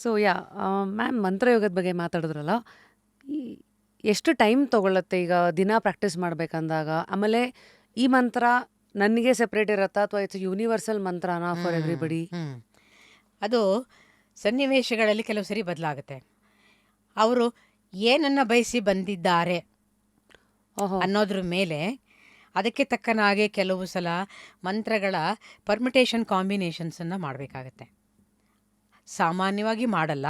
So ma'am ಮಂತ್ರಯೋಗದ ಬಗ್ಗೆ ಮಾತಾಡಿದ್ರಲ್ಲ, ಈ ಎಷ್ಟು ಟೈಮ್ ತೊಗೊಳತ್ತೆ ಈಗ ದಿನ ಪ್ರಾಕ್ಟೀಸ್ ಮಾಡ್ಬೇಕಂದಾಗ? ಆಮೇಲೆ ಈ ಮಂತ್ರ ನನಗೆ ಸೆಪ್ರೇಟ್ ಇರತ್ತಾ ಅಥವಾ ಇಟ್ಸ್ ಯೂನಿವರ್ಸಲ್ ಮಂತ್ರನಾ ಫಾರ್ ಎವ್ರಿಬಡಿ? ಅದು ಸನ್ನಿವೇಶಗಳಲ್ಲಿ ಕೆಲವು ಸರಿ ಬದಲಾಗುತ್ತೆ. ಅವರು ಏನನ್ನು ಬಯಸಿ ಬಂದಿದ್ದಾರೆ ಓಹೋ. ಅನ್ನೋದ್ರ ಮೇಲೆ ಅದಕ್ಕೆ ತಕ್ಕನಾಗೆ ಕೆಲವು ಸಲ ಮಂತ್ರಗಳ ಪರ್ಮಿಟೇಷನ್ ಕಾಂಬಿನೇಷನ್ಸನ್ನು ಮಾಡಬೇಕಾಗತ್ತೆ. ಸಾಮಾನ್ಯವಾಗಿ ಮಾಡಲ್ಲ,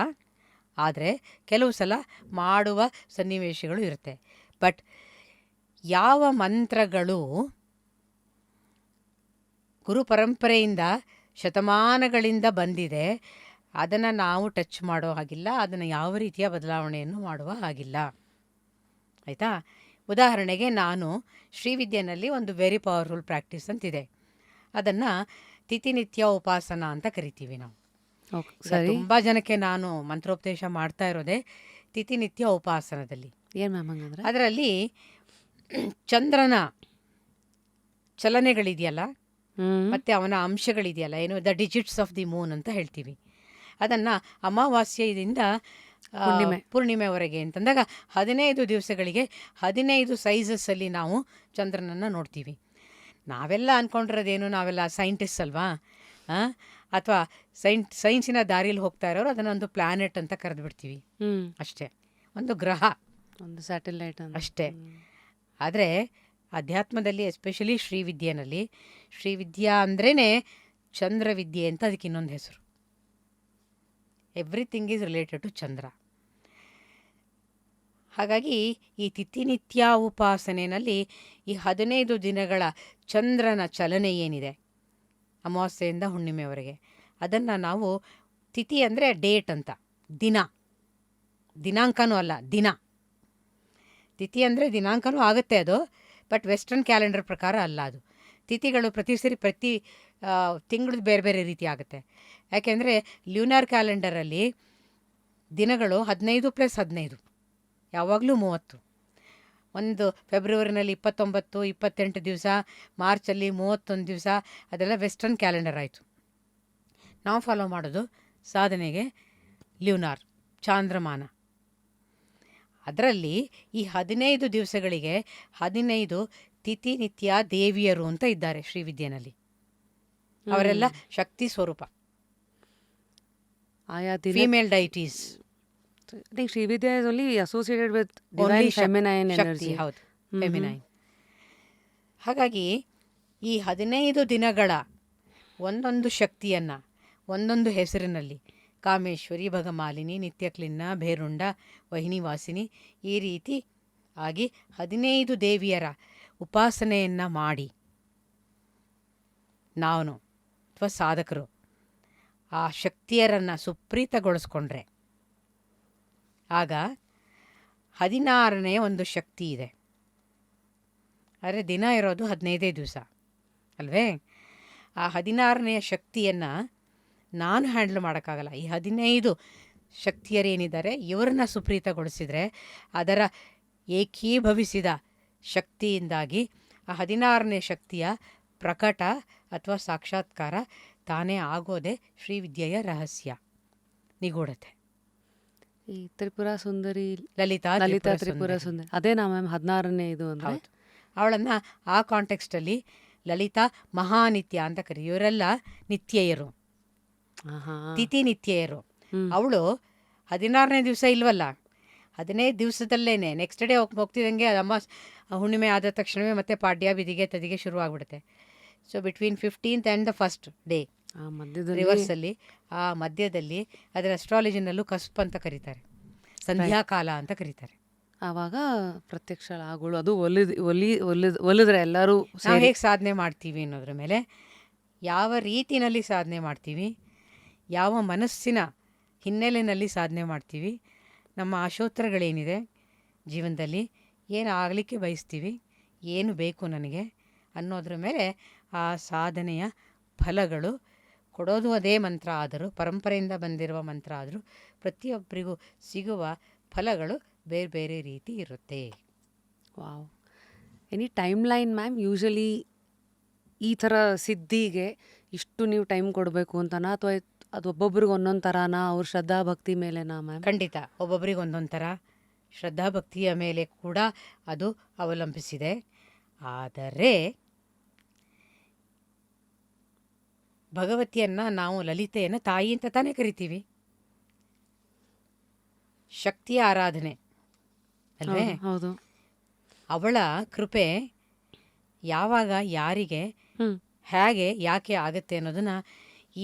ಆದರೆ ಕೆಲವು ಸಲ ಮಾಡುವ ಸನ್ನಿವೇಶಗಳು ಇರುತ್ತೆ. ಬಟ್ ಯಾವ ಮಂತ್ರಗಳು ಗುರು ಪರಂಪರೆಯಿಂದ ಶತಮಾನಗಳಿಂದ ಬಂದಿದೆ ಅದನ್ನು ನಾವು ಟಚ್ ಮಾಡೋ ಹಾಗಿಲ್ಲ, ಅದನ್ನು ಯಾವ ರೀತಿಯ ಬದಲಾವಣೆಯನ್ನು ಮಾಡುವ ಹಾಗಿಲ್ಲ. ಆಯಿತಾ? ಉದಾಹರಣೆಗೆ ನಾನು ಶ್ರೀವಿದ್ಯೆನಲ್ಲಿ ಒಂದು ವೆರಿ ಪವರ್ಫುಲ್ ಪ್ರಾಕ್ಟೀಸ್ ಅಂತಿದೆ. ಅದನ್ನು ತಿಥಿನಿತ್ಯ ಉಪಾಸನ ಅಂತ ಕರಿತೀವಿ ನಾವು. ಸರಿ. ತುಂಬ ಜನಕ್ಕೆ ನಾನು ಮಂತ್ರೋಪದೇಶ ಮಾಡ್ತಾ ಇರೋದೇ ತಿಥಿನಿತ್ಯ ಉಪಾಸನದಲ್ಲಿ. ಏನು ಮ್ಯಾಮ್ ಹಂಗಂದ್ರೆ? ಅದರಲ್ಲಿ ಚಂದ್ರನ ಚಲನೆಗಳಿದೆಯಲ್ಲ, ಮತ್ತು ಅವನ ಅಂಶಗಳಿದೆಯಲ್ಲ, ಏನು the digits of the Moon ಅಂತ ಹೇಳ್ತೀವಿ. ಅದನ್ನು ಅಮಾವಾಸ್ಯೆಯಿಂದ ಪೂರ್ಣಿಮೆವರೆಗೆ ಅಂತಂದಾಗ 15 ದಿವಸಗಳಿಗೆ 15 ಸೈಜಸ್ಸಲ್ಲಿ ನಾವು ಚಂದ್ರನನ್ನು ನೋಡ್ತೀವಿ. ನಾವೆಲ್ಲ ಅಂದ್ಕೊಂಡಿರೋದೇನು, ನಾವೆಲ್ಲ ಸೈಂಟಿಸ್ಟ್ ಅಲ್ವಾ, ಅಥವಾ ಸೈನ್ಸಿನ ದಾರಿಯಲ್ಲಿ ಹೋಗ್ತಾ ಇರೋರು ಅದನ್ನೊಂದು ಪ್ಲಾನೆಟ್ ಅಂತ ಕರೆದು ಬಿಡ್ತೀವಿ ಅಷ್ಟೇ, ಒಂದು ಗ್ರಹ, ಒಂದು ಸ್ಯಾಟಲೈಟ್ ಅಷ್ಟೇ. ಆದರೆ ಅಧ್ಯಾತ್ಮದಲ್ಲಿ ಎಸ್ಪೆಷಲಿ ಶ್ರೀವಿದ್ಯೆನಲ್ಲಿ, ಶ್ರೀವಿದ್ಯಾ ಅಂದ್ರೇ ಚಂದ್ರವಿದ್ಯೆ ಅಂತ ಅದಕ್ಕೆ ಇನ್ನೊಂದು ಹೆಸರು. ಎವ್ರಿಥಿಂಗ್ ಈಸ್ ರಿಲೇಟೆಡ್ ಟು ಚಂದ್ರ. ಹಾಗಾಗಿ ಈ ತಿಥಿನಿತ್ಯ ಉಪಾಸನೆಯಲ್ಲಿ ಈ 15 ದಿನಗಳ ಚಂದ್ರನ ಚಲನೆ ಏನಿದೆ ಅಮಾವಾಸ್ಯೆಯಿಂದ ಹುಣ್ಣಿಮೆವರೆಗೆ, ಅದನ್ನು ನಾವು ತಿಥಿ ಅಂದರೆ ಡೇಟ್ ಅಂತ, ದಿನಾಂಕನೂ ಅಲ್ಲ, ದಿನ. ತಿಥಿ ಅಂದರೆ ದಿನಾಂಕನೂ ಆಗುತ್ತೆ ಅದು, ಬಟ್ ವೆಸ್ಟರ್ನ್ ಕ್ಯಾಲೆಂಡರ್ ಪ್ರಕಾರ ಅಲ್ಲ ಅದು. ತಿಥಿಗಳು ಪ್ರತಿ ತಿಂಗಳದ್ದು ಬೇರೆ ಬೇರೆ ರೀತಿ ಆಗುತ್ತೆ. ಯಾಕೆಂದರೆ ಲ್ಯೂನಾರ್ ಕ್ಯಾಲೆಂಡರಲ್ಲಿ ದಿನಗಳು 15 + 15 ಯಾವಾಗಲೂ 30. ಒಂದು ಫೆಬ್ರವರಿನಲ್ಲಿ 29, 28 ದಿವಸ, ಮಾರ್ಚಲ್ಲಿ 31 ದಿವಸ, ಅದೆಲ್ಲ ವೆಸ್ಟರ್ನ್ ಕ್ಯಾಲೆಂಡರ್ ಆಯಿತು. ನಾವು ಫಾಲೋ ಮಾಡೋದು ಸಾಧನೆಗೆ ಲ್ಯೂನಾರ್ ಚಾಂದ್ರಮಾನ. ಅದರಲ್ಲಿ ಈ 15 ದಿವಸಗಳಿಗೆ 15 ತಿಥಿನಿತ್ಯ ದೇವಿಯರು ಅಂತ ಇದ್ದಾರೆ ಶ್ರೀವಿದ್ಯೆನಲ್ಲಿ. ಅವರೆಲ್ಲ ಶಕ್ತಿ ಸ್ವರೂಪ, female deities. Srividya is only associated with divine feminine energy. ಹೌದು, ಫೆಮಿನೈನ್. ಹಾಗಾಗಿ ಈ 15 ದಿನಗಳ ಒಂದೊಂದು ಶಕ್ತಿಯನ್ನು ಒಂದೊಂದು ಹೆಸರಿನಲ್ಲಿ, ಕಾಮೇಶ್ವರಿ, ಭಗಮಾಲಿನಿ, ನಿತ್ಯಕ್ಲಿನ್ನ, ಭೇರುಂಡ, ವಹಿನಿವಾಸಿನಿ, ಈ ರೀತಿ ಆಗಿ 15 ದೇವಿಯರ ಉಪಾಸನೆಯನ್ನು ಮಾಡಿ ನಾನು ಅಥವಾ ಸಾಧಕರು ಆ ಶಕ್ತಿಯರನ್ನು ಸುಪ್ರೀತಗೊಳಿಸ್ಕೊಂಡ್ರೆ ಆಗ 16ನೇ ಒಂದು ಶಕ್ತಿ ಇದೆ. ಆದರೆ ದಿನ ಇರೋದು 15 ದಿವಸ ಅಲ್ವೇ? ಆ 16ನೇ ಶಕ್ತಿಯನ್ನು ನಾನು ಹ್ಯಾಂಡ್ಲ್ ಮಾಡೋಕ್ಕಾಗಲ್ಲ. ಈ 15 ಶಕ್ತಿಯರೇನಿದ್ದಾರೆ ಇವರನ್ನ ಸುಪ್ರೀತಗೊಳಿಸಿದರೆ ಅದರ ಏಕೀಭವಿಸಿದ ಶಕ್ತಿಯಿಂದಾಗಿ ಆ 16ನೇ ಶಕ್ತಿಯ ಪ್ರಕಟ ಅಥವಾ ಸಾಕ್ಷಾತ್ಕಾರ ತಾನೇ ಆಗೋದೇ ಶ್ರೀವಿದ್ಯೆಯ ರಹಸ್ಯ, ನಿಗೂಢತೆ. ಈ ತ್ರಿಪುರ ಸುಂದರಿ, ಲಲಿತಾ ತ್ರಿಪುರ ಸುಂದರಿ, ಅದೇನಾ ಮ್ಯಾಮ್ 16ನೇ ಇದು ಅಂದ್ರೆ? ಹೌದು. ಅವಳನ್ನು ಆ ಕಾಂಟೆಕ್ಸ್ಟಲ್ಲಿ ಲಲಿತಾ ಮಹಾನಿತ್ಯ ಅಂತ ಇವರೆಲ್ಲ ನಿತ್ಯೆಯರು, ತಿಥಿ ನಿತ್ಯೆಯರು. ಅವಳು 16ನೇ ದಿವಸ ಇಲ್ವಲ್ಲ, 15 ದಿವಸದಲ್ಲೇನೆ ನೆಕ್ಸ್ಟ್ ಡೇ ಹೋಗ್ತಿದ್ದಂಗೆ ಹುಣ್ಣಿಮೆ ಆದ ತಕ್ಷಣವೇ ಮತ್ತೆ ಪಾಡ್ಯ, ಬಿದಿಗೆ, ತದಿಗೆ ಶುರುವಾಗ್ಬಿಡುತ್ತೆ. So between 15th and the first day ರಿವರ್ಸಲ್ಲಿ, ಆ ಮಧ್ಯದಲ್ಲಿ ಅದರ ಅಸ್ಟ್ರಾಲಜಿನಲ್ಲೂ ಕಸ್ಪ್ ಅಂತ ಕರೀತಾರೆ, ಸಂಧ್ಯಾಕಾಲ ಅಂತ ಕರೀತಾರೆ. ಆವಾಗ ಪ್ರತ್ಯಕ್ಷ ಆಗೋಳು, ಅದು ಒಲಿದ್ರೆ ಎಲ್ಲರೂ ನಾವು ಹೇಗೆ ಸಾಧನೆ ಮಾಡ್ತೀವಿ ಅನ್ನೋದ್ರ ಮೇಲೆ, ಯಾವ ರೀತಿಯಲ್ಲಿ ಸಾಧನೆ ಮಾಡ್ತೀವಿ, ಯಾವ ಮನಸ್ಸಿನ ಹಿನ್ನೆಲೆಯಲ್ಲಿ ಸಾಧನೆ ಮಾಡ್ತೀವಿ, ನಮ್ಮ ಆಶೋತ್ತರಗಳೇನಿದೆ ಜೀವನದಲ್ಲಿ, ಏನು ಆಗಲಿಕ್ಕೆ ಬಯಸ್ತೀವಿ, ಏನು ಬೇಕು ನನಗೆ ಅನ್ನೋದ್ರ ಮೇಲೆ ಆ ಸಾಧನೆಯ ಫಲಗಳು ಕೊಡೋದು ಅದೇ ಮಂತ್ರ ಆದರೂ, ಪರಂಪರೆಯಿಂದ ಬಂದಿರುವ ಮಂತ್ರ ಆದರೂ, ಪ್ರತಿಯೊಬ್ಬರಿಗೂ ಸಿಗುವ ಫಲಗಳು ಬೇರೆ ಬೇರೆ ರೀತಿ ಇರುತ್ತೆ. Wow. Any time line ma'am? Usually ಈ ಥರ ಸಿದ್ಧಿಗೆ ಇಷ್ಟು ನೀವು ಟೈಮ್ ಕೊಡಬೇಕು ಅಂತನಾ, ಅಥವಾ ಅದು ಒಬ್ಬೊಬ್ರಿಗೆ ಒಂದೊಂದು ಥರನಾ? ಅವ್ರ ಶ್ರದ್ಧಾ ಭಕ್ತಿ ಮೇಲೆನಾ ಮ್ಯಾಮ್? ಖಂಡಿತ ಒಬ್ಬೊಬ್ಬರಿಗೆ ಒಂದೊಂದು ಥರ ಶ್ರದ್ಧಾಭಕ್ತಿಯ ಮೇಲೆ ಕೂಡ ಅದು ಅವಲಂಬಿಸಿದೆ. ಆದರೆ ಭಗವತಿಯನ್ನು ನಾವು ಲಲಿತೆಯನ್ನು ತಾಯಿ ಅಂತ ತಾನೇ ಕರಿತೀವಿ. ಶಕ್ತಿಯ ಆರಾಧನೆ ಅಲ್ವೇ? ಹೌದು ಹೌದು. ಅವಳ ಕೃಪೆ ಯಾವಾಗ, ಯಾರಿಗೆ, ಹ್ಮ್ ಹೇಗೆ, ಯಾಕೆ ಆಗುತ್ತೆ ಅನ್ನೋದನ್ನು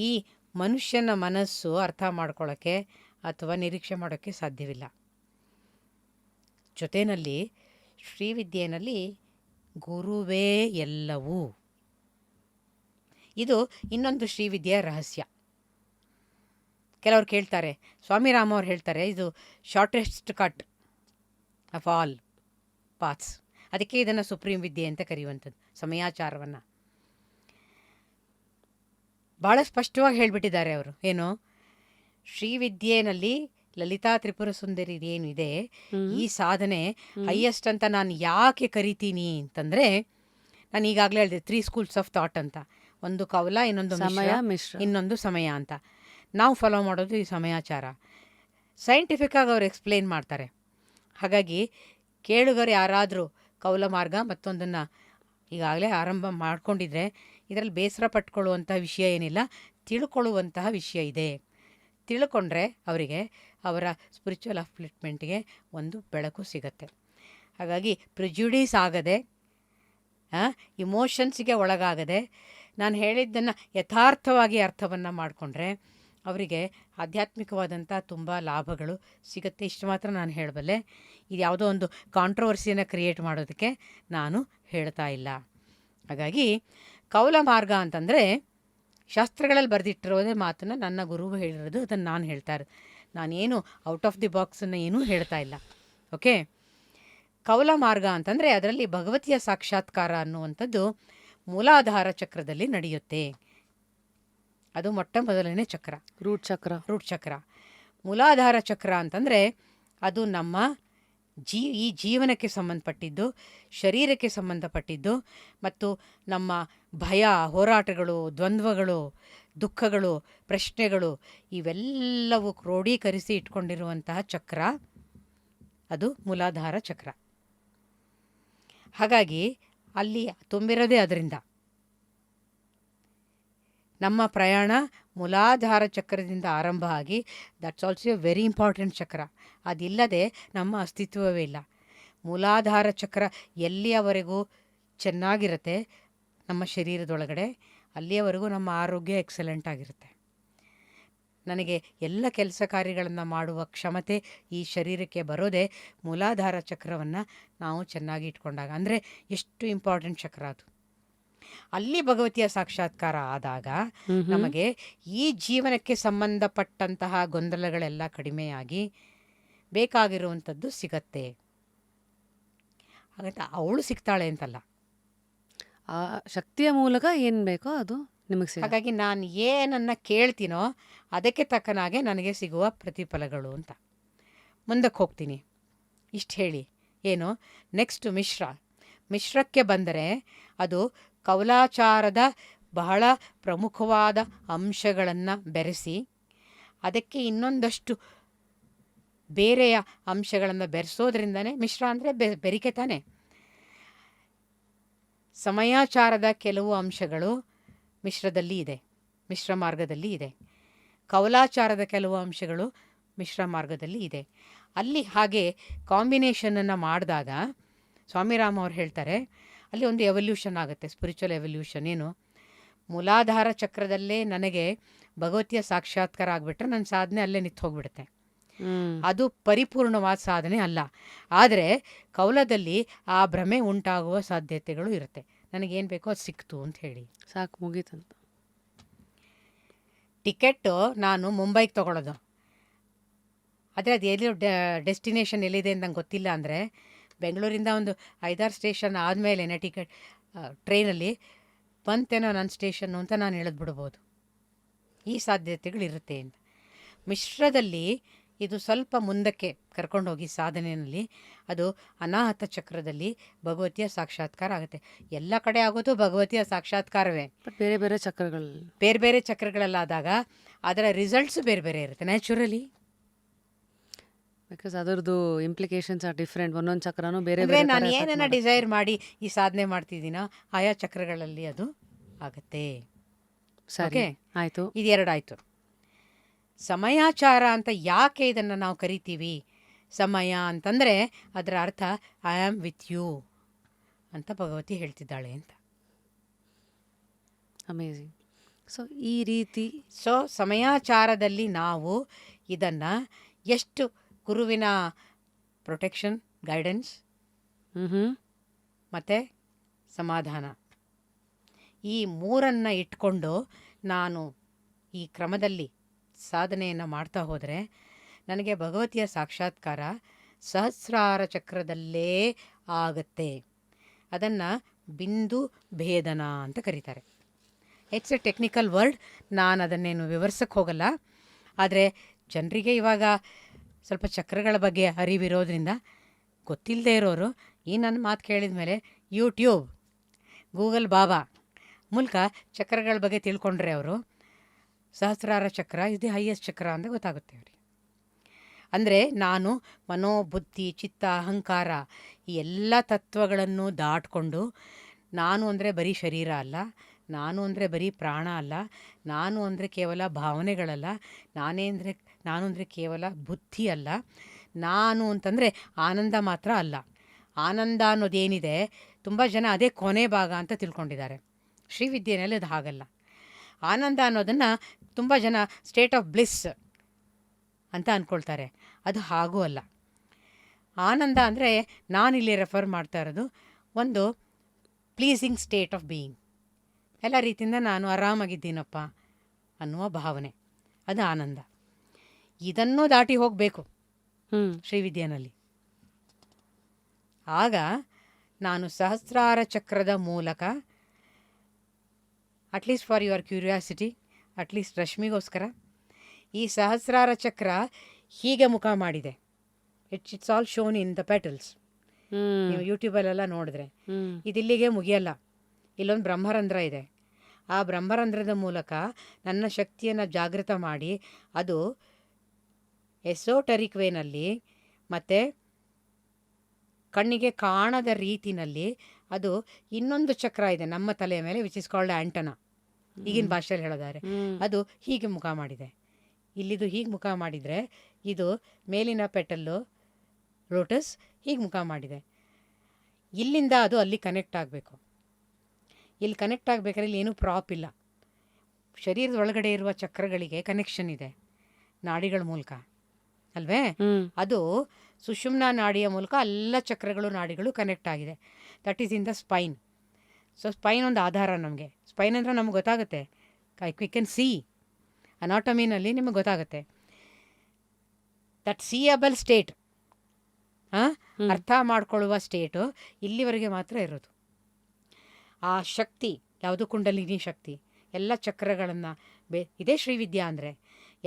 ಈ ಮನುಷ್ಯನ ಮನಸ್ಸು ಅರ್ಥ ಮಾಡ್ಕೊಳ್ಳೋಕ್ಕೆ ಅಥವಾ ನಿರೀಕ್ಷೆ ಮಾಡೋಕ್ಕೆ ಸಾಧ್ಯವಿಲ್ಲ. ಜೊತೆಯಲ್ಲಿ ಶ್ರೀವಿದ್ಯೆಯಲ್ಲಿ ಗುರುವೇ ಎಲ್ಲವೂ. ಇದು ಇನ್ನೊಂದು ಶ್ರೀವಿದ್ಯೆಯ ರಹಸ್ಯ. ಕೆಲವ್ರು ಕೇಳ್ತಾರೆ, ಸ್ವಾಮಿರಾಮ ಅವ್ರು ಹೇಳ್ತಾರೆ, ಇದು shortest cut off all paths. ಅದಕ್ಕೆ ಇದನ್ನು ಸುಪ್ರೀಂ ವಿದ್ಯೆ ಅಂತ ಕರೆಯುವಂಥದ್ದು, ಸಮಯಾಚಾರವನ್ನು. ಭಾಳ ಸ್ಪಷ್ಟವಾಗಿ ಹೇಳಿಬಿಟ್ಟಿದ್ದಾರೆ ಅವರು. ಏನು, ಶ್ರೀವಿದ್ಯೆಯಲ್ಲಿ ಲಲಿತಾ ತ್ರಿಪುರ ಸುಂದರಿ ಏನಿದೆ, ಈ ಸಾಧನೆ ಹೈಯೆಸ್ಟ್ ಅಂತ ನಾನು ಯಾಕೆ ಕರಿತೀನಿ ಅಂತಂದರೆ, ನಾನು ಈಗಾಗಲೇ ಹೇಳಿದೆ 3 schools ಆಫ್ ಥಾಟ್ ಅಂತ. ಒಂದು ಕವಲ, ಇನ್ನೊಂದು ಸಮಯ ಮಿಶ್ರ, ಮಿಶ್ರ. ಇನ್ನೊಂದು ಸಮಯ ಅಂತ. ನಾವು ಫಾಲೋ ಮಾಡೋದು ಈ ಸಮಯಾಚಾರ. ಸೈಂಟಿಫಿಕ್ಕಾಗಿ ಅವ್ರು ಎಕ್ಸ್ಪ್ಲೇನ್ ಮಾಡ್ತಾರೆ. ಹಾಗಾಗಿ ಕೇಳುಗರು ಯಾರಾದರೂ ಕೌಲ ಮಾರ್ಗ ಮತ್ತೊಂದನ್ನು ಈಗಾಗಲೇ ಆರಂಭ ಮಾಡ್ಕೊಂಡಿದ್ರೆ ಇದರಲ್ಲಿ ಬೇಸರ ಪಟ್ಕೊಳ್ಳುವಂತಹ ವಿಷಯ ಏನಿಲ್ಲ, ತಿಳ್ಕೊಳ್ಳುವಂತಹ ವಿಷಯ ಇದೆ. ತಿಳ್ಕೊಂಡ್ರೆ ಅವರಿಗೆ ಅವರ ಸ್ಪಿರಿಚುವಲ್ ಅಪ್ಲಿಟ್ಮೆಂಟ್ಗೆ ಒಂದು ಬೆಳಕು ಸಿಗತ್ತೆ. ಹಾಗಾಗಿ ಪ್ರಿಜುಡೀಸ್ ಆಗದೆ, ಇಮೋಷನ್ಸಿಗೆ ಒಳಗಾಗದೆ, ನಾನು ಹೇಳಿದ್ದನ್ನು ಯಥಾರ್ಥವಾಗಿ ಅರ್ಥವನ್ನು ಮಾಡಿಕೊಂಡ್ರೆ ಅವರಿಗೆ ಆಧ್ಯಾತ್ಮಿಕವಾದಂಥ ತುಂಬ ಲಾಭಗಳು ಸಿಗುತ್ತೆ. ಇಷ್ಟು ಮಾತ್ರ ನಾನು ಹೇಳಬಲ್ಲೆ. ಇದು ಯಾವುದೋ ಒಂದು ಕಾಂಟ್ರವರ್ಸಿಯನ್ನು ಕ್ರಿಯೇಟ್ ಮಾಡೋದಕ್ಕೆ ನಾನು ಹೇಳ್ತಾ ಇಲ್ಲ. ಹಾಗಾಗಿ ಕೌಲ ಮಾರ್ಗ ಅಂತಂದರೆ ಶಾಸ್ತ್ರಗಳಲ್ಲಿ ಬರೆದಿಟ್ಟಿರೋದೇ ಮಾತನ್ನು ನನ್ನ ಗುರು ಹೇಳಿರೋದು, ಅದನ್ನು ನಾನು ಹೇಳ್ತಾ ಇರೋದು. ನಾನೇನು ಔಟ್ ಆಫ್ ದಿ ಬಾಕ್ಸನ್ನು ಏನೂ ಹೇಳ್ತಾ ಇಲ್ಲ. ಓಕೆ, ಕೌಲ ಮಾರ್ಗ ಅಂತಂದರೆ ಅದರಲ್ಲಿ ಭಗವತಿಯ ಸಾಕ್ಷಾತ್ಕಾರ ಅನ್ನುವಂಥದ್ದು ಮೂಲಾಧಾರ ಚಕ್ರದಲ್ಲಿ ನಡೆಯುತ್ತೆ. ಅದು ಮೊಟ್ಟ ಮೊದಲನೇ ಚಕ್ರ, ರೂಟ್ ಚಕ್ರ. ರೂಟ್ ಚಕ್ರ. ಮೂಲಾಧಾರ ಚಕ್ರ ಅಂತಂದರೆ ಅದು ನಮ್ಮ ಈ ಜೀವನಕ್ಕೆ ಸಂಬಂಧಪಟ್ಟಿದ್ದು, ಶರೀರಕ್ಕೆ ಸಂಬಂಧಪಟ್ಟಿದ್ದು, ಮತ್ತು ನಮ್ಮ ಭಯ, ಹೋರಾಟಗಳು, ದ್ವಂದ್ವಗಳು, ದುಃಖಗಳು, ಪ್ರಶ್ನೆಗಳು ಇವೆಲ್ಲವೂ ಕ್ರೋಢೀಕರಿಸಿ ಇಟ್ಕೊಂಡಿರುವಂತಹ ಚಕ್ರ ಅದು ಮೂಲಾಧಾರ ಚಕ್ರ. ಹಾಗಾಗಿ ಅಲ್ಲಿ ತುಂಬಿರೋದೇ ಅದರಿಂದ. ನಮ್ಮ ಪ್ರಯಾಣ ಮೂಲಾಧಾರ ಚಕ್ರದಿಂದ ಆರಂಭ ಆಗಿ, that's also A very important ಚಕ್ರ. ಅದಿಲ್ಲದೆ ನಮ್ಮ ಅಸ್ತಿತ್ವವೇ ಇಲ್ಲ. ಮೂಲಾಧಾರ ಚಕ್ರ ಎಲ್ಲಿಯವರೆಗೂ ಚೆನ್ನಾಗಿರುತ್ತೆ ನಮ್ಮ ಶರೀರದೊಳಗಡೆ, ಅಲ್ಲಿಯವರೆಗೂ ನಮ್ಮ ಆರೋಗ್ಯ ಎಕ್ಸಲೆಂಟ್ ಆಗಿರುತ್ತೆ. ನನಗೆ ಎಲ್ಲ ಕೆಲಸ ಕಾರ್ಯಗಳನ್ನು ಮಾಡುವ ಕ್ಷಮತೆ ಈ ಶರೀರಕ್ಕೆ ಬರೋದೇ ಮೂಲಾಧಾರ ಚಕ್ರವನ್ನು ನಾವು ಚೆನ್ನಾಗಿ ಇಟ್ಕೊಂಡಾಗ. ಅಂದರೆ ಎಷ್ಟು ಇಂಪಾರ್ಟೆಂಟ್ ಚಕ್ರ ಅದು. ಅಲ್ಲಿ ಭಗವತಿಯ ಸಾಕ್ಷಾತ್ಕಾರ ಆದಾಗ ನಮಗೆ ಈ ಜೀವನಕ್ಕೆ ಸಂಬಂಧಪಟ್ಟಂತಹ ಗೊಂದಲಗಳೆಲ್ಲ ಕಡಿಮೆಯಾಗಿ ಬೇಕಾಗಿರುವಂಥದ್ದು ಸಿಗತ್ತೆ. ಹಾಗಂತ ಅವಳು ಸಿಗ್ತಾಳೆ ಅಂತಲ್ಲ, ಆ ಶಕ್ತಿಯ ಮೂಲಕ ಏನು ಬೇಕೋ ಅದು ನಿಮಗೆ ಸಿಗ. ಹಾಗಾಗಿ ನಾನು ಏನನ್ನು ಕೇಳ್ತೀನೋ ಅದಕ್ಕೆ ತಕ್ಕನಾಗೆ ನನಗೆ ಸಿಗುವ ಪ್ರತಿಫಲಗಳು ಅಂತ. ಮುಂದಕ್ಕೆ ಹೋಗ್ತೀನಿ. ಇಷ್ಟು ಹೇಳಿ ಏನು, ನೆಕ್ಸ್ಟ್ ಮಿಶ್ರಕ್ಕೆ ಬಂದರೆ ಅದು ಕೌಲಾಚಾರದ ಬಹಳ ಪ್ರಮುಖವಾದ ಅಂಶಗಳನ್ನು ಬೆರೆಸಿ ಅದಕ್ಕೆ ಇನ್ನೊಂದಷ್ಟು ಬೇರೆಯ ಅಂಶಗಳನ್ನು ಬೆರೆಸೋದ್ರಿಂದನೇ ಮಿಶ್ರ ಅಂದರೆ ಬೆರಿಕೆ ತಾನೆ. ಸಮಯಾಚಾರದ ಕೆಲವು ಅಂಶಗಳು ಮಿಶ್ರದಲ್ಲಿ ಇದೆ, ಮಿಶ್ರ ಮಾರ್ಗದಲ್ಲಿ ಇದೆ. ಕೌಲಾಚಾರದ ಕೆಲವು ಅಂಶಗಳು ಮಿಶ್ರ ಮಾರ್ಗದಲ್ಲಿ ಇದೆ. ಅಲ್ಲಿ ಹಾಗೆ ಕಾಂಬಿನೇಷನನ್ನು ಮಾಡಿದಾಗ ಸ್ವಾಮಿರಾಮ ಅವ್ರು ಹೇಳ್ತಾರೆ, ಅಲ್ಲಿ ಒಂದು ಎವಲ್ಯೂಷನ್ ಆಗುತ್ತೆ, ಸ್ಪಿರಿಚುವಲ್ ಎವಲ್ಯೂಷನ್. ಏನು, ಮೂಲಾಧಾರ ಚಕ್ರದಲ್ಲೇ ನನಗೆ ಭಗವತಿಯ ಸಾಕ್ಷಾತ್ಕಾರ ಆಗಿಬಿಟ್ರೆ ನನ್ನ ಸಾಧನೆ ಅಲ್ಲೇ ನಿಂತು ಹೋಗ್ಬಿಡುತ್ತೆ. ಅದು ಪರಿಪೂರ್ಣವಾದ ಸಾಧನೆ ಅಲ್ಲ. ಆದರೆ ಕೌಲದಲ್ಲಿ ಆ ಭ್ರಮೆ ಉಂಟಾಗುವ ಸಾಧ್ಯತೆಗಳು ಇರುತ್ತೆ. ನನಗೇನು ಬೇಕೋ ಅದು ಸಿಕ್ತು ಅಂತ ಹೇಳಿ ಸಾಕು, ಮುಗೀತಂತ. ಟಿಕೆಟ್ಟು ನಾನು ಮುಂಬೈಗೆ ತೊಗೊಳೋದು, ಆದರೆ ಅದು ಎಲ್ಲಿ ಡೆಸ್ಟಿನೇಷನ್ ಎಲ್ಲಿದೆ ಅಂತ ನಂಗೆ ಗೊತ್ತಿಲ್ಲ ಅಂದರೆ ಬೆಂಗಳೂರಿಂದ ಒಂದು 5-6 ಸ್ಟೇಷನ್ ಆದಮೇಲೆ ಟಿಕೆಟ್ ಟ್ರೈನಲ್ಲಿ ಬಂತೇನೋ ನನ್ನ ಸ್ಟೇಷನ್ನು ಅಂತ ನಾನು ಹೇಳಿದ್ಬಿಡ್ಬೋದು. ಈ ಸಾಧ್ಯತೆಗಳಿರುತ್ತೆ ಅಂತ. ಮಿಶ್ರದಲ್ಲಿ ಇದು ಸ್ವಲ್ಪ ಮುಂದಕ್ಕೆ ಕರ್ಕೊಂಡೋಗಿ ಸಾಧನೆಯಲ್ಲಿ ಅದು ಅನಾಹತ ಚಕ್ರದಲ್ಲಿ ಭಗವತಿಯ ಸಾಕ್ಷಾತ್ಕಾರ ಆಗುತ್ತೆ. ಎಲ್ಲ ಕಡೆ ಆಗೋದು ಭಗವತಿಯ ಸಾಕ್ಷಾತ್ಕಾರವೇ. ಬಟ್ ಬೇರೆ ಬೇರೆ ಚಕ್ರಗಳು. ಬೇರೆ ಬೇರೆ ಚಕ್ರಗಳಲ್ಲಾದಾಗ ಅದರ ರಿಸಲ್ಟ್ಸ್ ಬೇರೆ ಬೇರೆ ಇರುತ್ತೆ ನ್ಯಾಚುರಲಿ. ಬಿಕಾಸ್ ಅದರದ್ದು ಇಂಪ್ಲಿಕೇಶನ್ಸ್ ಆರ್ ಡಿಫ್ರೆಂಟ್. ಒಂದೊಂದು ಚಕ್ರನೂ ಬೇರೆ ಅಂದರೆ ಬೇರೆ ನಾನು ಥರ ಏನನ್ನ ಎಫೆಕ್ಟ್ ಡಿಸೈರ್ ಮಾಡಿ ಈ ಸಾಧನೆ ಮಾಡ್ತಿದ್ದೀನೋ ಆಯಾ ಚಕ್ರಗಳಲ್ಲಿ ಅದು ಆಗುತ್ತೆ. ಸರಿ, ಓಕೆ, ಆಯಿತು. ಇದು ಎರಡಾಯಿತು. ಸಮಯಾಚಾರ ಅಂತ ಯಾಕೆ ಇದನ್ನು ನಾವು ಕರಿತೀವಿ? ಸಮಯ ಅಂತಂದರೆ ಅದರ ಅರ್ಥ ಐ ಆಮ್ ವಿತ್ ಯು ಅಂತ ಭಗವತಿ ಹೇಳ್ತಿದ್ದಾಳೆ ಅಂತ. ಅಮೇಝಿಂಗ್. ಸೊ ಈ ರೀತಿ ಸೊ ಸಮಯಾಚಾರದಲ್ಲಿ ನಾವು ಇದನ್ನು ಎಷ್ಟು ಗುರುವಿನ ಪ್ರೊಟೆಕ್ಷನ್, ಗೈಡೆನ್ಸ್ ಹ್ಞೂ ಮತ್ತು ಸಮಾಧಾನ, ಈ ಮೂರನ್ನು ಇಟ್ಕೊಂಡು ನಾನು ಈ ಕ್ರಮದಲ್ಲಿ ಸಾಧನೆಯನ್ನು ಮಾಡ್ತಾ ಹೋದರೆ ನನಗೆ ಭಗವತಿಯ ಸಾಕ್ಷಾತ್ಕಾರ ಸಹಸ್ರಾರ ಚಕ್ರದಲ್ಲೇ ಆಗತ್ತೆ. ಅದನ್ನು ಬಿಂದು ಭೇದನ ಅಂತ ಕರೀತಾರೆ. ಇಟ್ಸ್ ಎ ಟೆಕ್ನಿಕಲ್ ವರ್ಡ್, ನಾನು ಅದನ್ನೇನು ವಿವರಿಸಕ್ಕೆ ಹೋಗಲ್ಲ. ಆದರೆ ಜನರಿಗೆ ಇವಾಗ ಸ್ವಲ್ಪ ಚಕ್ರಗಳ ಬಗ್ಗೆ ಅರಿವಿರೋದ್ರಿಂದ ಗೊತ್ತಿಲ್ಲದೆ ಇರೋರು ಈ ನನ್ನ ಮಾತು ಕೇಳಿದ ಮೇಲೆ ಯೂಟ್ಯೂಬ್, ಗೂಗಲ್ ಬಾಬಾ ಮೂಲಕ ಚಕ್ರಗಳ ಬಗ್ಗೆ ತಿಳ್ಕೊಂಡ್ರೆ ಅವರು ಸಹಸ್ರಾರ ಚಕ್ರ ಇಸ್ ದಿ ಹೈಯೆಸ್ಟ್ ಚಕ್ರ ಅಂತ ಗೊತ್ತಾಗುತ್ತೆ ಅವರಿಗೆ. ಅಂದರೆ ನಾನು ಮನೋಬುದ್ಧಿ ಚಿತ್ತ ಅಹಂಕಾರ ಈ ಎಲ್ಲ ತತ್ವಗಳನ್ನು ದಾಟ್ಕೊಂಡು ನಾನು ಅಂದರೆ ಬರೀ ಶರೀರ ಅಲ್ಲ, ನಾನು ಅಂದರೆ ಬರೀ ಪ್ರಾಣ ಅಲ್ಲ, ನಾನು ಅಂದರೆ ಕೇವಲ ಭಾವನೆಗಳಲ್ಲ, ನಾನು ಅಂದರೆ ಕೇವಲ ಬುದ್ಧಿ ಅಲ್ಲ, ನಾನು ಅಂತಂದರೆ ಆನಂದ ಮಾತ್ರ ಅಲ್ಲ. ಆನಂದ ಅನ್ನೋದೇನಿದೆ ತುಂಬ ಜನ ಅದೇ ಕೊನೆ ಭಾಗ ಅಂತ ತಿಳ್ಕೊಂಡಿದ್ದಾರೆ. ಶ್ರೀವಿದ್ಯೆಯಲ್ಲಿ ಅದು ಹಾಗಲ್ಲ. ಆನಂದ ಅನ್ನೋದನ್ನು ತುಂಬ ಜನ ಸ್ಟೇಟ್ ಆಫ್ ಬ್ಲಿಸ್ ಅಂತ ಅಂದ್ಕೊಳ್ತಾರೆ. ಅದು ಹಾಗೂ ಅಲ್ಲ. ಆನಂದ ಅಂದರೆ ನಾನಿಲ್ಲಿ ರೆಫರ್ ಮಾಡ್ತಾ ಇರೋದು ಒಂದು ಪ್ಲೀಸಿಂಗ್ ಸ್ಟೇಟ್ ಆಫ್ ಬೀಯಿಂಗ್. ಎಲ್ಲ ರೀತಿಯಿಂದ ನಾನು ಆರಾಮಾಗಿದ್ದೀನಪ್ಪ ಅನ್ನುವ ಭಾವನೆ, ಅದು ಆನಂದ. ಇದನ್ನೂ ದಾಟಿ ಹೋಗಬೇಕು ಶ್ರೀವಿದ್ಯೆನಲ್ಲಿ. ಆಗ ನಾನು ಸಹಸ್ರಾರ ಚಕ್ರದ ಮೂಲಕ at least for your curiosity, at least ರಶ್ಮಿಗೋಸ್ಕರ, ಈ ಸಹಸ್ರಾರ ಚಕ್ರ ಹೀಗೆ ಮುಖ ಮಾಡಿದೆ. It's all shown in the petals. ನೀವು ಯೂಟ್ಯೂಬಲ್ಲೆಲ್ಲ ನೋಡಿದ್ರೆ ಇದಿಲ್ಲಿಗೆ ಮುಗಿಯಲ್ಲ. ಇಲ್ಲೊಂದು ಬ್ರಹ್ಮರಂಧ್ರ ಇದೆ. ಆ ಬ್ರಹ್ಮರಂಧ್ರದ ಮೂಲಕ ನನ್ನ ಶಕ್ತಿಯನ್ನು ಜಾಗೃತ ಮಾಡಿ ಅದು ಎಸೋಟರಿಕ್ ವೇನಲ್ಲಿ ಮತ್ತು ಕಣ್ಣಿಗೆ ಕಾಣದ ರೀತಿನಲ್ಲಿ ಅದು ಇನ್ನೊಂದು ಚಕ್ರ ಇದೆ ನಮ್ಮ ತಲೆಯ ಮೇಲೆ, ವಿಚ್ ಇಸ್ ಕಾಲ್ಡ್ ಆಂಟನಾ. ಈಗಿನ ಭಾಷೆಯಲ್ಲಿ ಹೇಳೋದಾದ್ರೆ ಅದು ಹೀಗೆ ಮುಖ ಮಾಡಿದೆ. ಇಲ್ಲಿದು ಹೀಗೆ ಮುಖ ಮಾಡಿದರೆ ಇದು ಮೇಲಿನ ಪೆಟಲ್ಲು ಲೋಟಸ್ ಹೀಗೆ ಮುಖ ಮಾಡಿದೆ. ಇಲ್ಲಿಂದ ಅದು ಅಲ್ಲಿ ಕನೆಕ್ಟ್ ಆಗಬೇಕು. ಇಲ್ಲಿ ಕನೆಕ್ಟ್ ಆಗಬೇಕಾದ್ರೆ ಇಲ್ಲಿ ಏನೂ ಪ್ರಾಪ್ ಇಲ್ಲ. ಶರೀರದ ಒಳಗಡೆ ಇರುವ ಚಕ್ರಗಳಿಗೆ ಕನೆಕ್ಷನ್ ಇದೆ ನಾಡಿಗಳ ಮೂಲಕ ಅಲ್ವೇ? ಅದು ಸುಷುಮ್ನಾ ನಾಡಿಯ ಮೂಲಕ ಎಲ್ಲ ಚಕ್ರಗಳು ನಾಡಿಗಳು ಕನೆಕ್ಟ್ ಆಗಿದೆ. That is in the spine. So spine ಒಂದು ಆಧಾರ ನಮಗೆ. ಸ್ಪೈನ್ ಅಂದರೆ ನಮ್ಗೆ ಗೊತ್ತಾಗುತ್ತೆ, ವಿ ಕ್ಯಾನ್ ಸಿ ಅನಾಟಮಿನಲ್ಲಿ ನಿಮಗೆ ಗೊತ್ತಾಗುತ್ತೆ. ದಟ್ ಸಿಯಬಲ್ ಸ್ಟೇಟ್, ಅರ್ಥ ಮಾಡ್ಕೊಳ್ಳುವ ಸ್ಟೇಟು ಇಲ್ಲಿವರೆಗೆ ಮಾತ್ರ ಇರೋದು. ಆ ಶಕ್ತಿ ಯಾವುದು ಕುಂಡಲಿನಿ ಶಕ್ತಿ ಎಲ್ಲ ಚಕ್ರಗಳನ್ನು ಇದೇ ಶ್ರೀವಿದ್ಯಾ ಅಂದರೆ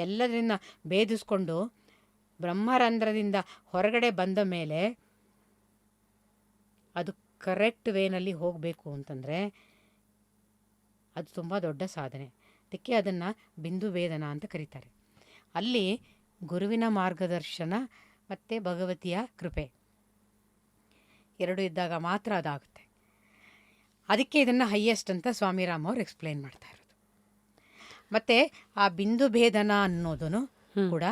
ಎಲ್ಲದರಿಂದ ಭೇದಿಸ್ಕೊಂಡು ಬ್ರಹ್ಮರಂಧ್ರದಿಂದ ಹೊರಗಡೆ ಬಂದ ಮೇಲೆ ಅದು ಕರೆಕ್ಟ್ ವೇನಲ್ಲಿ ಹೋಗಬೇಕು ಅಂತಂದರೆ ಅದು ತುಂಬ ದೊಡ್ಡ ಸಾಧನೆ. ಅದಕ್ಕೆ ಅದನ್ನು ಬಿಂದು ಭೇದನ ಅಂತ ಕರೀತಾರೆ. ಅಲ್ಲಿ ಗುರುವಿನ ಮಾರ್ಗದರ್ಶನ ಮತ್ತು ಭಗವತಿಯ ಕೃಪೆ ಎರಡು ಇದ್ದಾಗ ಮಾತ್ರ ಅದಾಗುತ್ತೆ. ಅದಕ್ಕೆ ಇದನ್ನು ಹೈಯೆಸ್ಟ್ ಅಂತ ಸ್ವಾಮಿರಾಮ್ ಅವ್ರು ಎಕ್ಸ್ಪ್ಲೇನ್ ಮಾಡ್ತಾ ಇರೋದು. ಮತ್ತು ಆ ಬಿಂದು ಭೇದನ ಅನ್ನೋದನ್ನು ಕೂಡ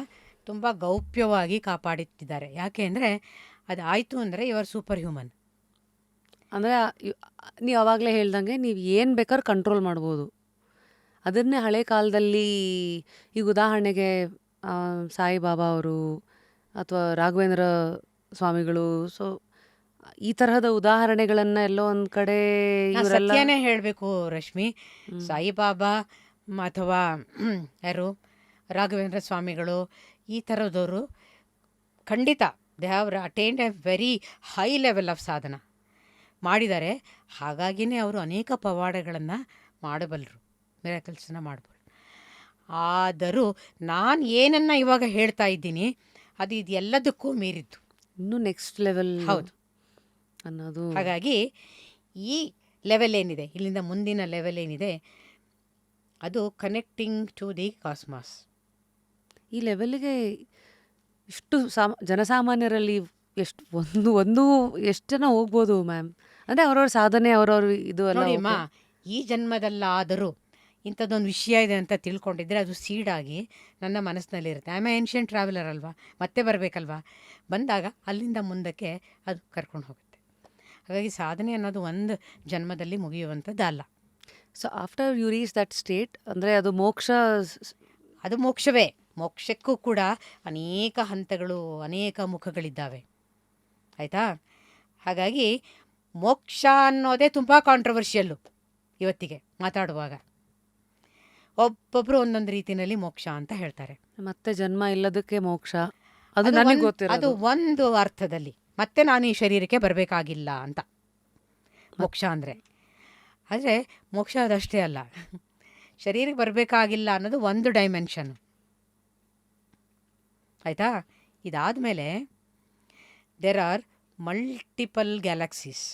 ತುಂಬ ಗೌಪ್ಯವಾಗಿ ಕಾಪಾಡಿಟ್ಟಿದ್ದಾರೆ. ಯಾಕೆ ಅಂದರೆ ಅದು ಆಯಿತು ಅಂದರೆ ಯು ಆರ್ ಸೂಪರ್ ಹ್ಯೂಮನ್. ಅಂದರೆ ನೀವು ಅವಾಗಲೇ ಹೇಳ್ದಂಗೆ ನೀವು ಏನು ಬೇಕಾದ್ರೂ ಕಂಟ್ರೋಲ್ ಮಾಡ್ಬೋದು. ಅದನ್ನೇ ಹಳೆ ಕಾಲದಲ್ಲಿ ಈಗ ಉದಾಹರಣೆಗೆ ಸಾಯಿಬಾಬಾ ಅವರು ಅಥವಾ ರಾಘವೇಂದ್ರ ಸ್ವಾಮಿಗಳು, ಸೊ ಈ ತರಹದ ಉದಾಹರಣೆಗಳನ್ನು ಎಲ್ಲೋ ಒಂದು ಕಡೆ ಇವರೆಲ್ಲ ಸತ್ಯನೇ ಹೇಳಬೇಕು ರಶ್ಮಿ, ಸಾಯಿಬಾಬಾ ಅಥವಾ ಯಾರು ರಾಘವೇಂದ್ರ ಸ್ವಾಮಿಗಳು ಈ ಥರದವರು ಖಂಡಿತ they have attained A very high level of ಸಾಧನ ಮಾಡಿದ್ದಾರೆ. ಹಾಗಾಗಿಯೇ ಅವರು ಅನೇಕ ಪವಾಡಗಳನ್ನು ಮಾಡಬಲ್ಲರು, ಮಿರಾಕಲ್ಸನ್ನು ಮಾಡಬಲ್ಲರು. ಆದರೂ ನಾನು ಏನನ್ನು ಇವಾಗ ಹೇಳ್ತಾ ಇದ್ದೀನಿ ಅದು ಇದೆಲ್ಲದಕ್ಕೂ ಮೀರಿದ್ದು. ಇನ್ನೂ ನೆಕ್ಸ್ಟ್ ಲೆವೆಲ್ ಹೌದು. ಅನ್ನೋದು. ಹಾಗಾಗಿ ಈ ಲೆವೆಲ್ ಏನಿದೆ, ಇಲ್ಲಿಂದ ಮುಂದಿನ ಲೆವೆಲ್ ಏನಿದೆ, ಅದು ಕನೆಕ್ಟಿಂಗ್ ಟು ದಿ ಕಾಸ್ಮಾಸ್. ಈ ಲೆವೆಲ್ಗೆ ಇಷ್ಟು ಜನಸಾಮಾನ್ಯರಲ್ಲಿ ಎಷ್ಟು ಒಂದು ಎಷ್ಟು ಜನ ಹೋಗ್ಬೋದು ಮ್ಯಾಮ್? ಅಂದರೆ ಅವ್ರವ್ರ ಸಾಧನೆ ಅವ್ರವ್ರ ಇದು ಎಲ್ಲ ನೋಡಿ ಅಮ್ಮ, okay. ಈ ಜನ್ಮದಲ್ಲಾದರೂ ಇಂಥದ್ದೊಂದು ವಿಷಯ ಇದೆ ಅಂತ ತಿಳ್ಕೊಂಡಿದ್ರೆ ಅದು ಸೀಡಾಗಿ ನನ್ನ ಮನಸ್ಸಿನಲ್ಲಿರುತ್ತೆ. ಐ ಆಮ್ ಏನ್ಷಿಯಂಟ್ ಟ್ರಾವೆಲರ್ ಅಲ್ವಾ, ಮತ್ತೆ ಬರಬೇಕಲ್ವಾ, ಬಂದಾಗ ಅಲ್ಲಿಂದ ಮುಂದಕ್ಕೆ ಅದು ಕರ್ಕೊಂಡು ಹೋಗುತ್ತೆ. ಹಾಗಾಗಿ ಸಾಧನೆ ಅನ್ನೋದು ಒಂದು ಜನ್ಮದಲ್ಲಿ ಮುಗಿಯುವಂಥದ್ದು ಅಲ್ಲ. So after you reach that state ಅಂದರೆ ಅದು ಮೋಕ್ಷ. ಅದು ಮೋಕ್ಷವೇ. ಮೋಕ್ಷಕ್ಕೂ ಕೂಡ ಅನೇಕ ಹಂತಗಳು, ಅನೇಕ ಮುಖಗಳಿದ್ದಾವೆ, ಆಯಿತಾ. ಹಾಗಾಗಿ ಮೋಕ್ಷ ಅನ್ನೋದೇ ತುಂಬ ಕಾಂಟ್ರವರ್ಷಿಯಲ್ಲು ಇವತ್ತಿಗೆ ಮಾತಾಡುವಾಗ. ಒಬ್ಬೊಬ್ಬರು ಒಂದೊಂದು ರೀತಿಯಲ್ಲಿ ಮೋಕ್ಷ ಅಂತ ಹೇಳ್ತಾರೆ. ಮತ್ತೆ ಜನ್ಮ ಇಲ್ಲದಕ್ಕೆ ಮೋಕ್ಷ, ಅದು ಅದು ನನಗೆ ಅದು ಗೊತ್ತಿರೋದು. ಒಂದು ಅರ್ಥದಲ್ಲಿ ಮತ್ತೆ ನಾನು ಈ ಶರೀರಕ್ಕೆ ಬರಬೇಕಾಗಿಲ್ಲ ಅಂತ ಮೋಕ್ಷ ಅಂದರೆ. ಆದರೆ ಮೋಕ್ಷ ಅದಷ್ಟೇ ಅಲ್ಲ, ಶರೀರಕ್ಕೆ ಬರಬೇಕಾಗಿಲ್ಲ ಅನ್ನೋದು ಒಂದು ಡೈಮೆನ್ಷನ್, ಆಯಿತಾ. ಇದಾದಮೇಲೆ ದೇರ್ ಆರ್ ಮಲ್ಟಿಪಲ್ ಗ್ಯಾಲಕ್ಸೀಸ್.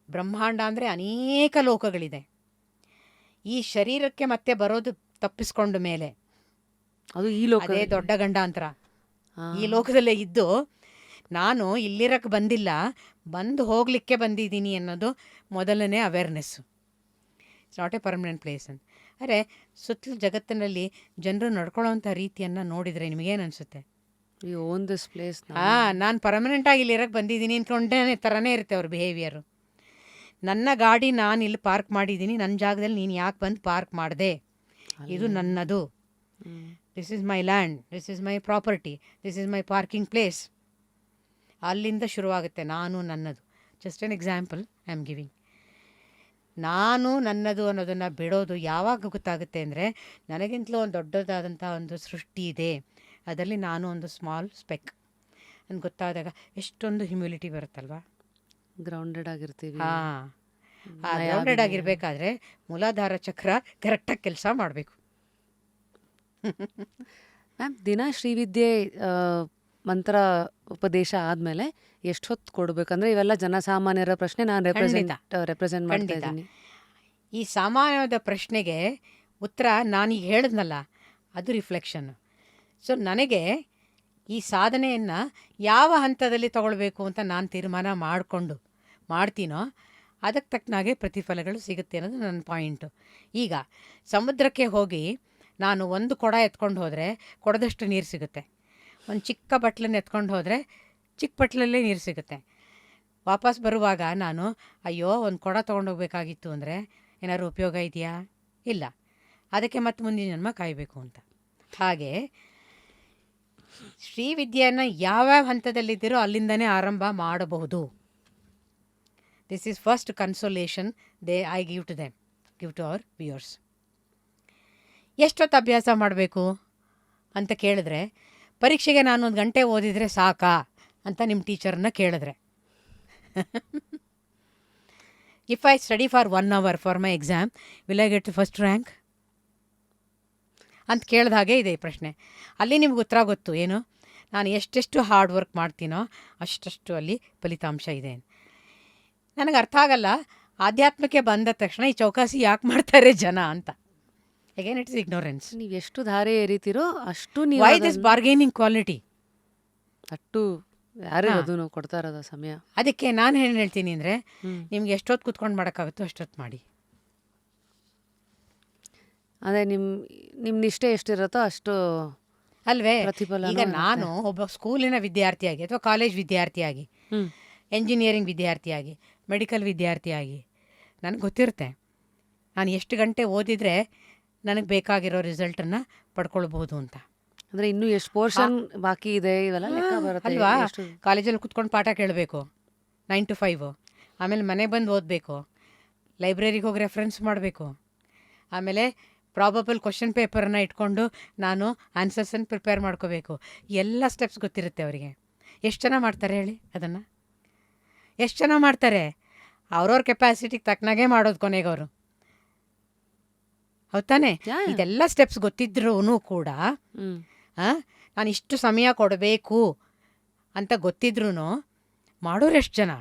ಬ್ರಹ್ಮಾಂಡ ಅಂದರೆ ಅನೇಕ ಲೋಕಗಳಿದೆ. ಈ ಶರೀರಕ್ಕೆ ಮತ್ತೆ ಬರೋದು ತಪ್ಪಿಸ್ಕೊಂಡ ಮೇಲೆ ಅದು ಈ ಲೋಕ. ಅದೇ ದೊಡ್ಡ ಗಂಡಾಂತರ. ಈ ಲೋಕದಲ್ಲೇ ಇದ್ದು ನಾನು ಇಲ್ಲಿರಕ್ಕೆ ಬಂದಿಲ್ಲ, ಬಂದು ಹೋಗಲಿಕ್ಕೆ ಬಂದಿದ್ದೀನಿ ಅನ್ನೋದು ಮೊದಲನೇ awareness. It's not A permanent place ಅಂತ. ಅರೆ ಸುತ್ತಲೂ ಜಗತ್ತಿನಲ್ಲಿ ಜನರು ನಡ್ಕೊಳ್ಳೋವಂಥ ರೀತಿಯನ್ನು ನೋಡಿದರೆ ನಿಮಗೇನು ಅನಿಸುತ್ತೆ? You own this place. ನಾನು ಪರ್ಮನೆಂಟಾಗಿ ಇಲ್ಲಿರಕ್ಕೆ ಬಂದಿದ್ದೀನಿ ಅಂದ್ಕೊಂಡೇ ಥರನೇ ಇರುತ್ತೆ ಅವ್ರ ಬಿಹೇವಿಯರು. ನನ್ನ ಗಾಡಿ ನಾನು ಇಲ್ಲಿ ಪಾರ್ಕ್ ಮಾಡಿದ್ದೀನಿ, ನನ್ನ ಜಾಗದಲ್ಲಿ ನೀನು ಯಾಕೆ ಬಂದು ಪಾರ್ಕ್ ಮಾಡಿದೆ? ಇದು ನನ್ನದು, this is my land, this is my property, this is my parking place. ಅಲ್ಲಿಂದ ಶುರುವಾಗುತ್ತೆ ನಾನು ನನ್ನದು. Just an example I am giving. ನಾನು ನನ್ನದು ಅನ್ನೋದನ್ನು ಬಿಡೋದು ಯಾವಾಗ ಗೊತ್ತಾಗುತ್ತೆ ಅಂದರೆ, ನನಗಿಂತಲೂ ಒಂದು ದೊಡ್ಡದಾದಂಥ ಒಂದು ಸೃಷ್ಟಿ ಇದೆ, ಅದರಲ್ಲಿ ನಾನು ಒಂದು ಸ್ಮಾಲ್ ಸ್ಪೆಕ್ ಅಂತ ಗೊತ್ತಾದಾಗ ಎಷ್ಟೊಂದು ಹ್ಯುಮಿಲಿಟಿ ಬರುತ್ತಲ್ವಾ. ಗ್ರೌಂಡೆಡ್ ಆಗಿರ್ತೀವಿ. ಹಾಂ, ಆ ಗ್ರೌಂಡೆಡ್ ಆಗಿರಬೇಕಾದ್ರೆ ಮೂಲಾಧಾರ ಚಕ್ರ ಕರೆಕ್ಟಾಗಿ ಕೆಲಸ ಮಾಡಬೇಕು. ಮ್ಯಾಮ್, ದಿನ ಶ್ರೀವಿದ್ಯೆ ಮಂತ್ರ ಉಪದೇಶ ಆದಮೇಲೆ ಎಷ್ಟು ಹೊತ್ತು ಕೊಡಬೇಕಂದ್ರೆ, ಇವೆಲ್ಲ ಜನಸಾಮಾನ್ಯರ ಪ್ರಶ್ನೆ, ನಾನು ರೆಪ್ರೆಸೆಂಟ್ ಮಾಡ್ತಾ ಖಂಡಿತ. ಇದ್ದೀನಿ. ಈ ಸಾಮಾನ್ಯವಾದ ಪ್ರಶ್ನೆಗೆ ಉತ್ತರ ನಾನೀಗ ಹೇಳಿದ್ನಲ್ಲ, ಅದು ರಿಫ್ಲೆಕ್ಷನ್ನು. ಸೊ ನನಗೆ ಈ ಸಾಧನೆಯನ್ನು ಯಾವ ಹಂತದಲ್ಲಿ ತಗೊಳ್ಬೇಕು ಅಂತ ನಾನು ತೀರ್ಮಾನ ಮಾಡ್ತೀನೋ ಅದಕ್ಕೆ ತಕ್ಕನಾಗೆ ಪ್ರತಿಫಲಗಳು ಸಿಗುತ್ತೆ ಅನ್ನೋದು ನನ್ನ ಪಾಯಿಂಟು. ಈಗ ಸಮುದ್ರಕ್ಕೆ ಹೋಗಿ ನಾನು ಒಂದು ಕೊಡ ಎತ್ಕೊಂಡು ಹೋದರೆ ಕೊಡದಷ್ಟು ನೀರು ಸಿಗುತ್ತೆ. ಒಂದು ಚಿಕ್ಕ ಬಟ್ಲನ್ನು ಎತ್ಕೊಂಡು ಹೋದರೆ ಚಿಕ್ಕ ಬಟ್ಲಲ್ಲೇ ನೀರು ಸಿಗುತ್ತೆ. ವಾಪಸ್ ಬರುವಾಗ ನಾನು ಅಯ್ಯೋ ಒಂದು ಕೊಡ ತೊಗೊಂಡೋಗ್ಬೇಕಾಗಿತ್ತು ಅಂದರೆ ಏನಾದ್ರು ಉಪಯೋಗ ಇದೆಯಾ? ಇಲ್ಲ. ಅದಕ್ಕೆ ಮತ್ತೆ ಮುಂದಿನ ಜನ್ಮ ಕಾಯಬೇಕು ಅಂತ. ಹಾಗೆ ಶ್ರೀವಿದ್ಯೆಯನ್ನು ಯಾವ್ಯಾವ ಹಂತದಲ್ಲಿದ್ದೀರೋ ಅಲ್ಲಿಂದನೇ ಆರಂಭ ಮಾಡಬಹುದು. This is first consolation I give to our viewers. ಎಷ್ಟೊತ್ತು ಅಭ್ಯಾಸ ಮಾಡಬೇಕು ಅಂತ ಕೇಳಿದ್ರೆ, ಪರೀಕ್ಷೆಗೆ ನಾನು 1 ಗಂಟೆ ಓದಿದರೆ ಸಾಕಾ ಅಂತ ನಿಮ್ಮ ಟೀಚರನ್ನ ಕೇಳಿದ್ರೆ, if I study for 1 hour for my exam will I get first rank ಅಂತ ಕೇಳಿದ ಹಾಗೆ ಇದೆ ಈ ಪ್ರಶ್ನೆ. ಅಲ್ಲಿ ನಿಮ್ಗೆ ಉತ್ತರ ಗೊತ್ತು ಏನು, ನಾನು ಎಷ್ಟೆಷ್ಟು ಹಾರ್ಡ್ ವರ್ಕ್ ಮಾಡ್ತೀನೋ ಅಷ್ಟಷ್ಟು ಅಲ್ಲಿ ಫಲಿತಾಂಶ ಇದೆ. ನನಗೆ ಅರ್ಥ ಆಗಲ್ಲ, ಆಧ್ಯಾತ್ಮಕ್ಕೆ ಬಂದ ತಕ್ಷಣ ಈ ಚೌಕಾಸಿ ಯಾಕೆ ಮಾಡ್ತಾರೆ ಜನ ಅಂತ. Again it's ignorance. ನೀವು ಎಷ್ಟು ಧಾರೆ ಎರಿತೀರೋ ಅಷ್ಟು ನೀವು ವೈ ದಿಸ್ ಬಾರ್ಗೇನಿಂಗ್ ಕ್ವಾಲಿಟಿ? ಅಷ್ಟು ಯಾರೇ ಅದನ್ನು ಕೊಡ್ತಾ ಇರೋದು ಸಮಯ. ಅದಕ್ಕೆ ನಾನು ಏನು ಹೇಳ್ತೀನಿ ಅಂದರೆ, ನಿಮ್ಗೆ ಎಷ್ಟೊತ್ತು ಕೂತ್ಕೊಂಡು ಮಾಡೋಕ್ಕಾಗುತ್ತೋ ಅಷ್ಟೊತ್ತು ಮಾಡಿ. ಅದೇ ನಿಮ್ಮ ನಿಷ್ಠೆ ಎಷ್ಟಿರುತ್ತೋ ಅಷ್ಟು ಅಲ್ವೇ? ಪ್ರತಿಫಲ. ಈಗ ನಾನು ಒಬ್ಬ ಸ್ಕೂಲಿನ ವಿದ್ಯಾರ್ಥಿಯಾಗಿ ಅಥವಾ ಕಾಲೇಜ್ ವಿದ್ಯಾರ್ಥಿಯಾಗಿ, ಎಂಜಿನಿಯರಿಂಗ್ ವಿದ್ಯಾರ್ಥಿಯಾಗಿ, ಮೆಡಿಕಲ್ ವಿದ್ಯಾರ್ಥಿಯಾಗಿ ನನಗೆ ಗೊತ್ತಿರುತ್ತೆ ನಾನು ಎಷ್ಟು ಗಂಟೆ ಓದಿದರೆ ನನಗೆ ಬೇಕಾಗಿರೋ ರಿಸಲ್ಟನ್ನು ಪಡ್ಕೊಳ್ಬೋದು ಅಂತ. ಅಂದರೆ ಇನ್ನೂ ಎಷ್ಟು ಪೋರ್ಷನ್ ಬಾಕಿ ಇದೆ ಇವೆಲ್ಲ ಲೆಕ್ಕ ಬರುತ್ತೆ ಅಲ್ವಾ? ಎಷ್ಟು. ಕಾಲೇಜಲ್ಲಿ ಕುತ್ಕೊಂಡು ಪಾಠ ಕೇಳಬೇಕು 9 to 5, ಆಮೇಲೆ ಮನೆಗೆ ಬಂದು ಓದಬೇಕು, ಲೈಬ್ರರಿಗೆ ಹೋಗಿ ರೆಫರೆನ್ಸ್ ಮಾಡಬೇಕು, ಆಮೇಲೆ ಪ್ರಾಬಬಲ್ ಕ್ವಶನ್ ಪೇಪರನ್ನು ಇಟ್ಕೊಂಡು ನಾನು ಆನ್ಸರ್ಸನ್ನು ಪ್ರಿಪೇರ್ ಮಾಡ್ಕೋಬೇಕು. ಎಲ್ಲ ಸ್ಟೆಪ್ಸ್ ಗೊತ್ತಿರುತ್ತೆ ಅವರಿಗೆ. ಎಷ್ಟು ಜನ ಮಾಡ್ತಾರೆ ಹೇಳಿ ಅದನ್ನು? ಎಷ್ಟು ಜನ ಮಾಡ್ತಾರೆ? ಅವ್ರವ್ರ ಕೆಪಾಸಿಟಿಗೆ ತಕ್ಕನಾಗೆ ಮಾಡೋದು ಕೊನೆಗೆ ಅವರು. ಹೌದಾನೆ? ಇದೆಲ್ಲ ಸ್ಟೆಪ್ಸ್ ಗೊತ್ತಿದ್ರೂ ಕೂಡ ನಾನು ಇಷ್ಟು ಸಮಯ ಕೊಡಬೇಕು ಅಂತ ಗೊತ್ತಿದ್ರೂ ಮಾಡೋರು ಎಷ್ಟು ಜನ?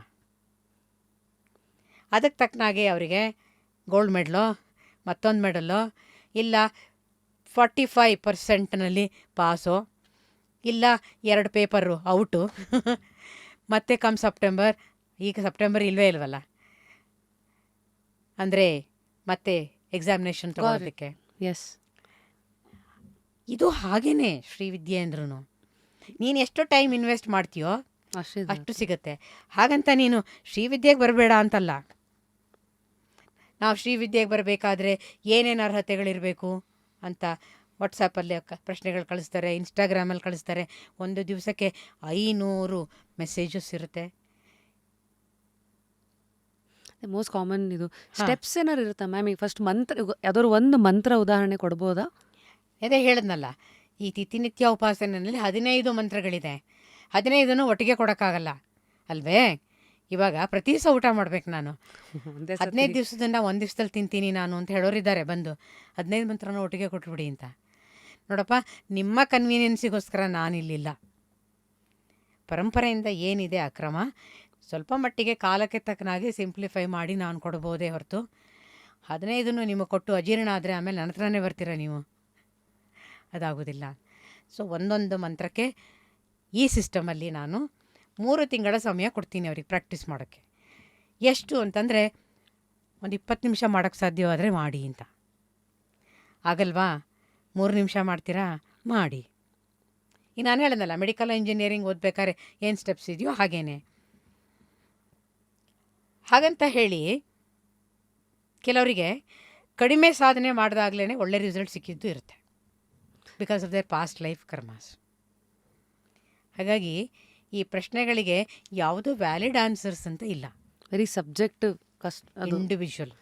ಅದಕ್ಕೆ ತಕ್ಕನಾಗೆ ಅವರಿಗೆ ಗೋಲ್ಡ್ ಮೆಡಲೋ ಮತ್ತೊಂದು ಮೆಡಲೋ ಇಲ್ಲ 45% ಪಾಸೋ ಇಲ್ಲ 2 ಪೇಪರು ಔಟು ಮತ್ತೆ ಸೆಪ್ಟೆಂಬರ್, ಈಗ ಸೆಪ್ಟೆಂಬರ್ ಇಲ್ವೇ ಇಲ್ವಲ್ಲ, ಅಂದರೆ ಮತ್ತೆ ಎಕ್ಸಾಮಿನೇಷನ್ ತಗೊಳ್ಳೋದಕ್ಕೆ. ಎಸ್, ಇದು ಹಾಗೇ ಶ್ರೀವಿದ್ಯೆ ಅಂದ್ರೂ ನೀನು ಎಷ್ಟು ಟೈಮ್ ಇನ್ವೆಸ್ಟ್ ಮಾಡ್ತೀಯೋ ಅಷ್ಟೇ ಅಷ್ಟು ಸಿಗುತ್ತೆ. ಹಾಗಂತ ನೀನು ಶ್ರೀವಿದ್ಯೆಗೆ ಬರಬೇಡ ಅಂತಲ್ಲ. ನಾವು ಶ್ರೀವಿದ್ಯೆಗೆ ಬರಬೇಕಾದ್ರೆ ಏನೇನು ಅರ್ಹತೆಗಳಿರಬೇಕು ಅಂತ ವಾಟ್ಸಪ್ಪಲ್ಲಿ ಪ್ರಶ್ನೆಗಳು ಕಳಿಸ್ತಾರೆ, ಇನ್ಸ್ಟಾಗ್ರಾಮಲ್ಲಿ ಕಳಿಸ್ತಾರೆ. ಒಂದು ದಿವಸಕ್ಕೆ 500 ಮೆಸೇಜಸ್ ಇರುತ್ತೆ. ಮೋಸ್ಟ್ ಕಾಮನ್ ಇದು ಸ್ಟೆಪ್ಸ್ ಏನಾರು ಇರುತ್ತಾ ಮ್ಯಾಮ್? ಈಗ ಫಸ್ಟ್ ಮಂತ್ರ, ಯಾವ್ದಾದ್ರು ಒಂದು ಮಂತ್ರ ಉದಾಹರಣೆ ಕೊಡ್ಬೋದಾ? ಅದೇ ಹೇಳಿದ್ನಲ್ಲ, ಈ ತಿಥಿನಿತ್ಯ ಉಪಾಸನೆಯಲ್ಲಿ 15 ಮಂತ್ರಗಳಿದೆ. 15 ಒಟ್ಟಿಗೆ ಕೊಡೋಕ್ಕಾಗಲ್ಲ ಅಲ್ವೇ? ಇವಾಗ ಪ್ರತಿ ದಿವಸ ಊಟ ಮಾಡ್ಬೇಕು ನಾನು. 15 ದಿವಸದಿಂದ ಒಂದು ದಿವಸದಲ್ಲಿ ತಿಂತೀನಿ ನಾನು ಅಂತ ಹೇಳೋರಿದ್ದಾರೆ ಬಂದು. 15 ಮಂತ್ರನೂ ಒಟ್ಟಿಗೆ ಕೊಟ್ಬಿಡಿ ಅಂತ. ನೋಡಪ್ಪ, ನಿಮ್ಮ ಕನ್ವೀನಿಯನ್ಸಿಗೋಸ್ಕರ ನಾನಿಲ್ಲಿಲ್ಲ. ಪರಂಪರೆಯಿಂದ ಏನಿದೆ ಆ ಕ್ರಮ ಸ್ವಲ್ಪ ಮಟ್ಟಿಗೆ ಕಾಲಕ್ಕೆ ತಕ್ಕನಾಗಿ ಸಿಂಪ್ಲಿಫೈ ಮಾಡಿ ನಾನು ಕೊಡ್ಬೋದೇ ಹೊರತು 15 ನಿಮಗೆ ಕೊಟ್ಟು ಅಜೀರ್ಣ ಆದರೆ ಆಮೇಲೆ ನನ್ನ ಹತ್ರನೇ ಬರ್ತೀರ ನೀವು, ಅದಾಗೋದಿಲ್ಲ. ಸೊ ಒಂದೊಂದು ಮಂತ್ರಕ್ಕೆ ಈ ಸಿಸ್ಟಮಲ್ಲಿ ನಾನು 3 ತಿಂಗಳ ಸಮಯ ಕೊಡ್ತೀನಿ ಅವ್ರಿಗೆ ಪ್ರಾಕ್ಟೀಸ್ ಮಾಡೋಕ್ಕೆ. ಎಷ್ಟು ಅಂತಂದರೆ ಒಂದು 20 ನಿಮಿಷ ಮಾಡೋಕ್ಕೆ ಸಾಧ್ಯವಾದರೆ ಮಾಡಿ ಅಂತ. ಆಗಲ್ವಾ? 3 ನಿಮಿಷ ಮಾಡ್ತೀರಾ? ಮಾಡಿ. ಈಗ ನಾನು ಹೇಳಿದ್ನಲ್ಲ, ಮೆಡಿಕಲ್ ಇಂಜಿನಿಯರಿಂಗ್ ಓದಬೇಕಾದ್ರೆ ಏನು ಸ್ಟೆಪ್ಸ್ ಇದೆಯೋ ಹಾಗೇನೆ. ಹಾಗಂತ ಹೇಳಿ ಕೆಲವರಿಗೆ ಕಡಿಮೆ ಸಾಧನೆ ಮಾಡಿದಾಗಲೇ ಒಳ್ಳೆ ರಿಸಲ್ಟ್ ಸಿಕ್ಕಿದ್ದು ಇರುತ್ತೆ, because of their past life karmas. ಹಾಗಾಗಿ ಈ ಪ್ರಶ್ನೆಗಳಿಗೆ ಯಾವುದೂ ವ್ಯಾಲಿಡ್ ಆನ್ಸರ್ಸ್ ಅಂತ ಇಲ್ಲ, ವೆರಿ ಸಬ್ಜೆಕ್ಟಿವ್, ಇಂಡಿವಿಜುವಲ್.